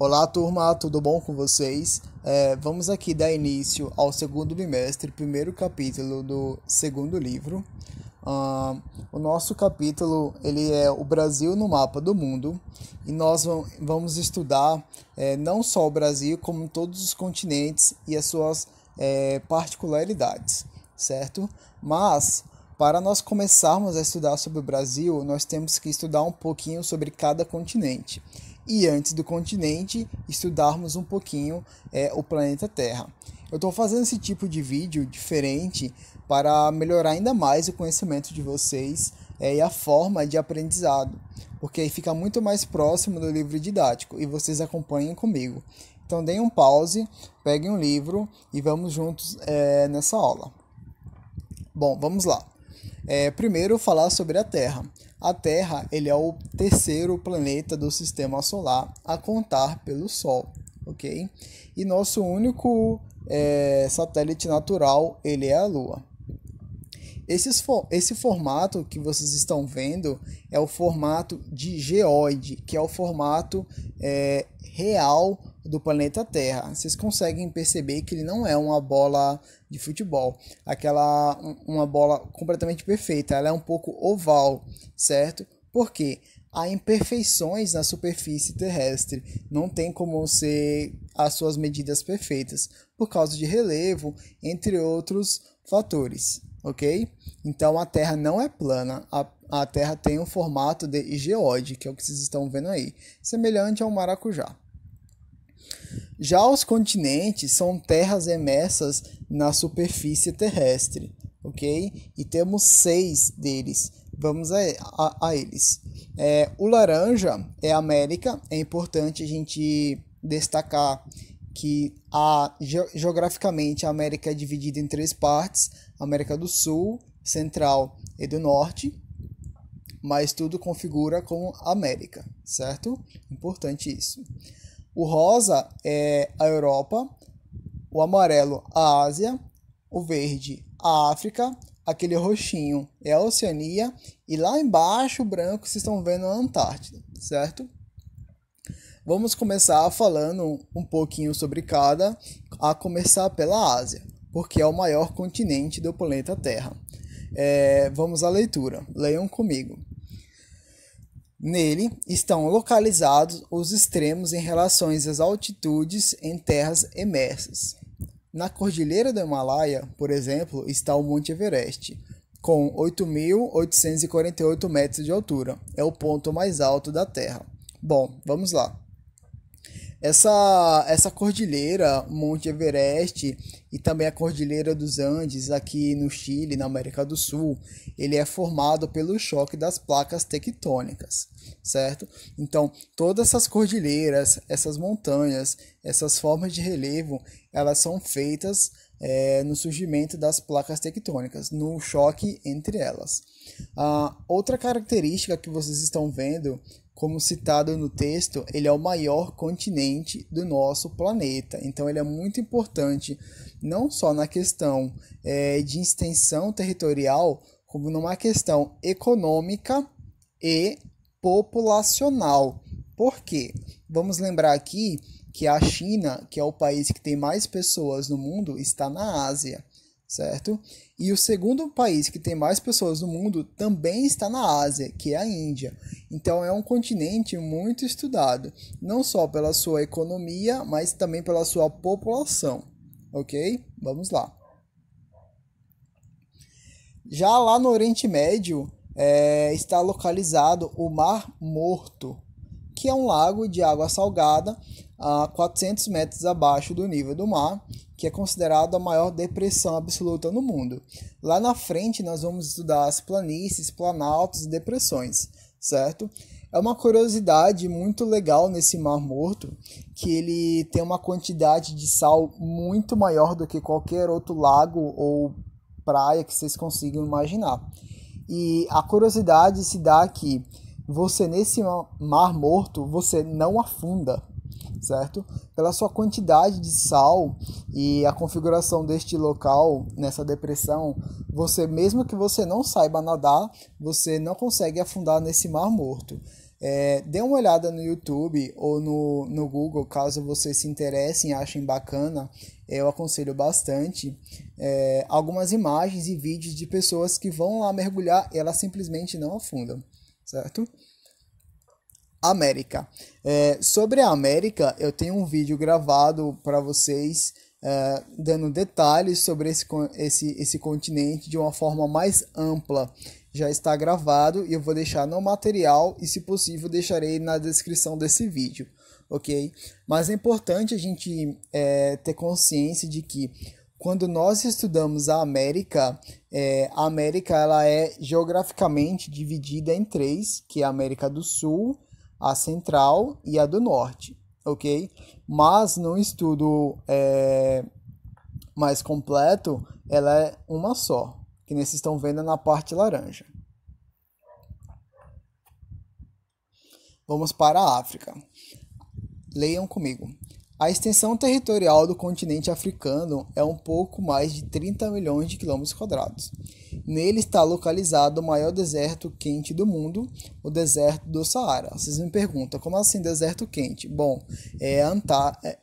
Olá, turma, tudo bom com vocês? Vamos aqui dar início ao segundo bimestre, primeiro capítulo do segundo livro. O nosso capítulo ele é o Brasil no mapa do mundo e nós vamos estudar não só o Brasil, como todos os continentes e as suas particularidades, certo? Mas, para nós começarmos a estudar sobre o Brasil, nós temos que estudar um pouquinho sobre cada continente. E antes do continente, estudarmos um pouquinho o planeta Terra. Eu estou fazendo esse tipo de vídeo diferente para melhorar ainda mais o conhecimento de vocês e a forma de aprendizado, porque aí fica muito mais próximo do livro didático e vocês acompanhem comigo. Então deem um pause, peguem um livro e vamos juntos nessa aula. Bom, vamos lá. Primeiro falar sobre a Terra. A Terra ele é o terceiro planeta do Sistema Solar a contar pelo Sol, ok? E nosso único satélite natural ele é a Lua. Esse formato que vocês estão vendo é o formato de geóide, que é o formato real do planeta Terra. Vocês conseguem perceber que ele não é uma bola de futebol, uma bola completamente perfeita, ela é um pouco oval, certo? Porque há imperfeições na superfície terrestre, não tem como ser as suas medidas perfeitas, por causa de relevo, entre outros fatores, ok? Então a Terra não é plana, a Terra tem um formato de geóide, que é o que vocês estão vendo aí, semelhante ao maracujá. Já os continentes são terras emersas na superfície terrestre, ok? E temos 6 deles. Vamos a eles. O laranja é a América. É importante a gente destacar que geograficamente a América é dividida em 3 partes: América do Sul, Central e do Norte. Mas tudo configura como América, certo? Importante isso. O rosa é a Europa, o amarelo a Ásia, o verde a África, aquele roxinho é a Oceania e lá embaixo o branco vocês estão vendo a Antártida, certo? Vamos começar falando um pouquinho sobre cada, a começar pela Ásia, porque é o maior continente do planeta Terra. Vamos à leitura, leiam comigo. Nele estão localizados os extremos em relação às altitudes em terras emersas. Na Cordilheira do Himalaia, por exemplo, está o Monte Everest, com 8.848 metros de altura. É o ponto mais alto da Terra. Bom, vamos lá. Essa cordilheira, Monte Everest e também a Cordilheira dos Andes, aqui no Chile, na América do Sul, ele é formado pelo choque das placas tectônicas, certo? Então, todas essas cordilheiras, essas montanhas, essas formas de relevo, elas são feitas no surgimento das placas tectônicas, no choque entre elas. Outra característica que vocês estão vendo, como citado no texto, ele é o maior continente do nosso planeta. Então, ele é muito importante, não só na questão de extensão territorial, como numa questão econômica e populacional. Por quê? Vamos lembrar aqui que a China, que é o país que tem mais pessoas no mundo, está na Ásia, certo? E o segundo país que tem mais pessoas no mundo também está na Ásia, que é a Índia. Então é um continente muito estudado, não só pela sua economia, mas também pela sua população, ok? Vamos lá. Já lá no Oriente Médio está localizado o Mar Morto, que é um lago de água salgada a 400 metros abaixo do nível do mar, que é considerado a maior depressão absoluta no mundo. Lá na frente nós vamos estudar as planícies, planaltos e depressões, certo? É uma curiosidade muito legal nesse Mar Morto, que ele tem uma quantidade de sal muito maior do que qualquer outro lago ou praia que vocês consigam imaginar. E a curiosidade se dá que você nesse Mar Morto, você não afunda, certo? Pela sua quantidade de sal e a configuração deste local, nessa depressão, mesmo que você não saiba nadar, você não consegue afundar nesse Mar Morto. Dê uma olhada no YouTube ou no Google, caso você se interesse e achem bacana, eu aconselho bastante algumas imagens e vídeos de pessoas que vão lá mergulhar e elas simplesmente não afundam, certo? América. Sobre a América, eu tenho um vídeo gravado para vocês dando detalhes sobre esse continente de uma forma mais ampla. Já está gravado e eu vou deixar no material e, se possível, deixarei na descrição desse vídeo, ok? Mas é importante a gente ter consciência de que quando nós estudamos a América ela é geograficamente dividida em três, que é a América do Sul, a Central e a do Norte, ok? Mas no estudo mais completo, ela é uma só, que vocês estão vendo na parte laranja. Vamos para a África. Leiam comigo. A extensão territorial do continente africano é um pouco mais de 30 milhões de quilômetros quadrados. Nele está localizado o maior deserto quente do mundo, o deserto do Saara. Vocês me perguntam, como assim deserto quente? Bom,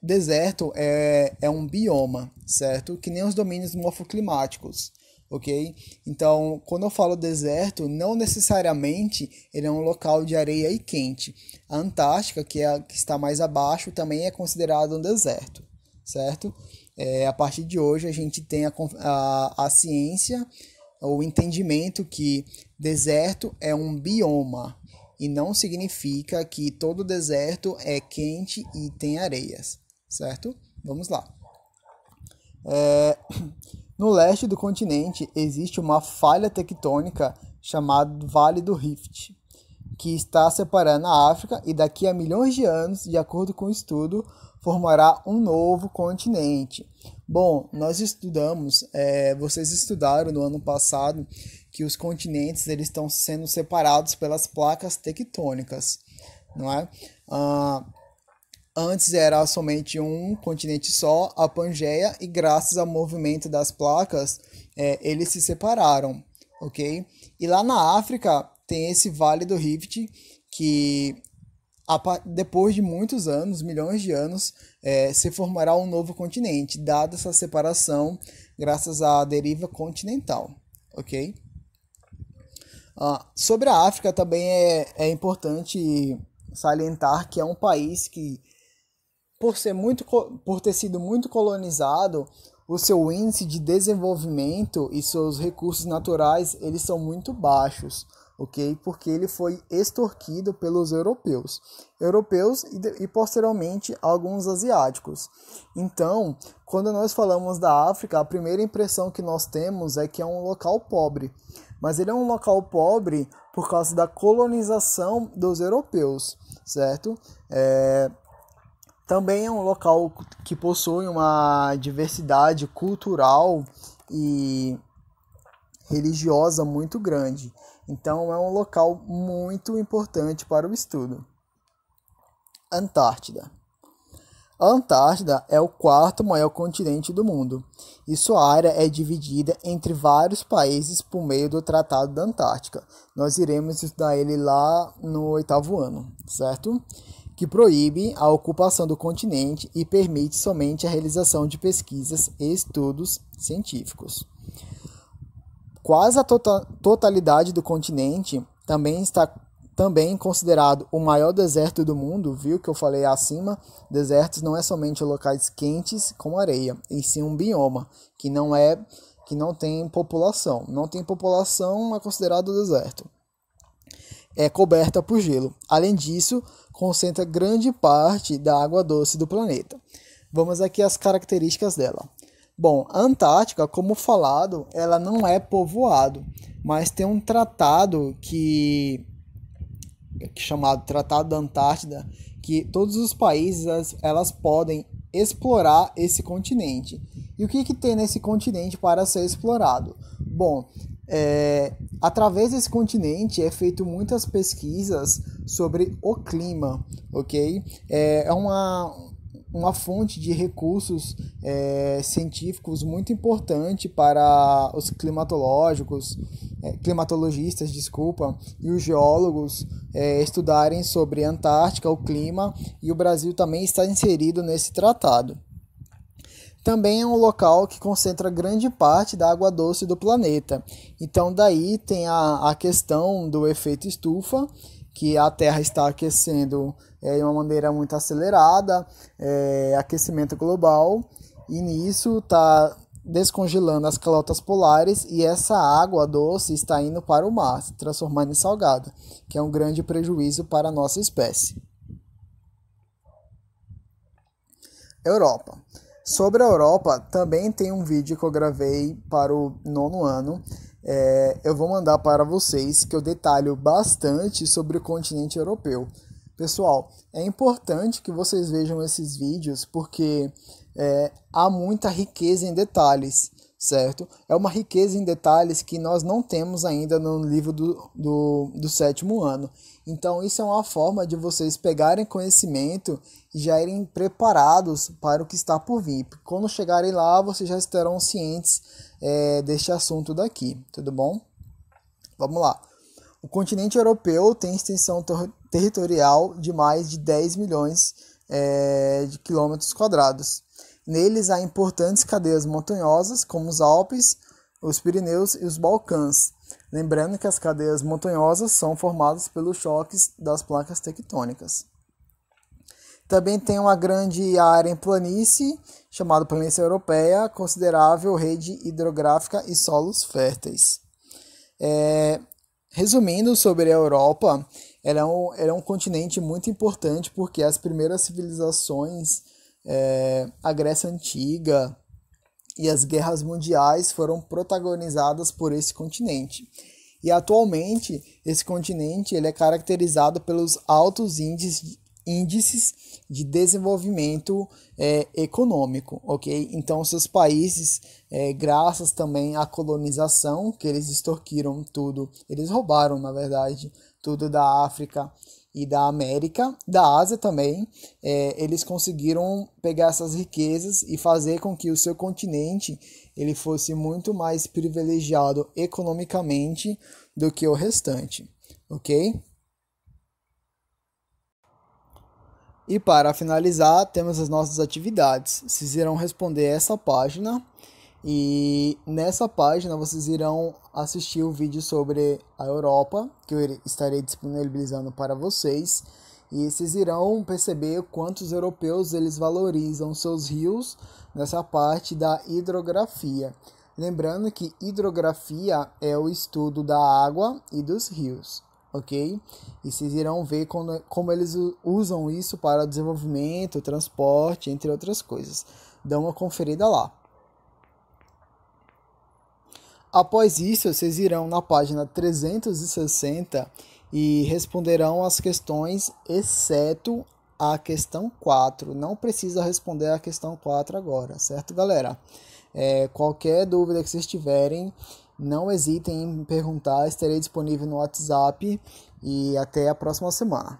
deserto é um bioma, certo? Que nem os domínios morfoclimáticos, ok? Então, quando eu falo deserto, não necessariamente ele é um local de areia e quente. A Antártica, que é a que está mais abaixo, também é considerado um deserto, certo? A partir de hoje, a gente tem a ciência, o entendimento que deserto é um bioma e não significa que todo deserto é quente e tem areias, certo? Vamos lá. No leste do continente existe uma falha tectônica chamada Vale do Rift, que está separando a África e daqui a milhões de anos, de acordo com o estudo, formará um novo continente. Bom, nós estudamos, vocês estudaram no ano passado que os continentes eles estão sendo separados pelas placas tectônicas, não é? Antes era somente um continente só, a Pangeia, e graças ao movimento das placas, eles se separaram, ok? E lá na África tem esse Vale do Rift, que depois de muitos anos, milhões de anos, se formará um novo continente, dada essa separação graças à deriva continental, ok? Sobre a África também é importante salientar que é um país que, por ter sido muito colonizado, o seu índice de desenvolvimento e seus recursos naturais eles são muito baixos, ok? Porque ele foi extorquido pelos europeus e posteriormente alguns asiáticos. Então, quando nós falamos da África, a primeira impressão que nós temos é que é um local pobre, mas ele é um local pobre por causa da colonização dos europeus, certo? Também é um local que possui uma diversidade cultural e religiosa muito grande. Então, é um local muito importante para o estudo. Antártida. A Antártida é o quarto maior continente do mundo e sua área é dividida entre vários países por meio do Tratado da Antártica. Nós iremos estudar ele lá no 8º ano, certo? Que proíbe a ocupação do continente e permite somente a realização de pesquisas e estudos científicos. Quase a totalidade do continente também está considerado o maior deserto do mundo, viu que eu falei acima? Desertos não é somente locais quentes com areia, e sim um bioma que não tem população. Não tem população, é considerado deserto. É coberta por gelo. Além disso, concentra grande parte da água doce do planeta. Vamos aqui às características dela. Bom, a Antártica, como falado, ela não é povoado, mas tem um tratado chamado Tratado da Antártida, que todos os países elas podem explorar esse continente. E o que tem nesse continente para ser explorado? Bom, através desse continente é feito muitas pesquisas sobre o clima, ok? É uma fonte de recursos científicos muito importante para os climatológicos, climatologistas, desculpa, e os geólogos estudarem sobre a Antártica, o clima, e o Brasil também está inserido nesse tratado. Também é um local que concentra grande parte da água doce do planeta. Então daí tem a questão do efeito estufa, que a Terra está aquecendo de uma maneira muito acelerada, aquecimento global, e nisso está descongelando as calotas polares e essa água doce está indo para o mar, se transformando em salgada, que é um grande prejuízo para a nossa espécie. Europa. Sobre a Europa, também tem um vídeo que eu gravei para o 9º ano. Eu vou mandar para vocês, que eu detalho bastante sobre o continente europeu. Pessoal, é importante que vocês vejam esses vídeos, porque há muita riqueza em detalhes, certo? É uma riqueza em detalhes que nós não temos ainda no livro do 7º ano. Então, isso é uma forma de vocês pegarem conhecimento e já irem preparados para o que está por vir. Quando chegarem lá, vocês já estarão cientes deste assunto daqui, tudo bom? Vamos lá. O continente europeu tem extensão territorial de mais de 10 milhões de quilômetros quadrados. Neles há importantes cadeias montanhosas, como os Alpes, os Pirineus e os Balcãs. Lembrando que as cadeias montanhosas são formadas pelos choques das placas tectônicas. Também tem uma grande área em planície, chamada planície europeia, considerável rede hidrográfica e solos férteis. Resumindo sobre a Europa, ela é um continente muito importante porque as primeiras civilizações, a Grécia Antiga e as guerras mundiais foram protagonizadas por esse continente. E atualmente esse continente ele é caracterizado pelos altos índices de desenvolvimento econômico, ok? Então seus países, graças também à colonização, que eles extorquiram tudo, eles roubaram na verdade tudo da África e da América, da Ásia também, eles conseguiram pegar essas riquezas e fazer com que o seu continente ele fosse muito mais privilegiado economicamente do que o restante, ok? E para finalizar, temos as nossas atividades. Vocês irão responder essa página e nessa página vocês irão assistir o vídeo sobre a Europa, que eu estarei disponibilizando para vocês. E vocês irão perceber quantos europeus eles valorizam seus rios nessa parte da hidrografia. Lembrando que hidrografia é o estudo da água e dos rios, ok? E vocês irão ver como eles usam isso para o desenvolvimento, transporte, entre outras coisas. Dá uma conferida lá. Após isso, vocês irão na página 360 e responderão as questões, exceto a questão 4. Não precisa responder a questão 4 agora, certo, galera? Qualquer dúvida que vocês tiverem, não hesitem em me perguntar, estarei disponível no WhatsApp e até a próxima semana.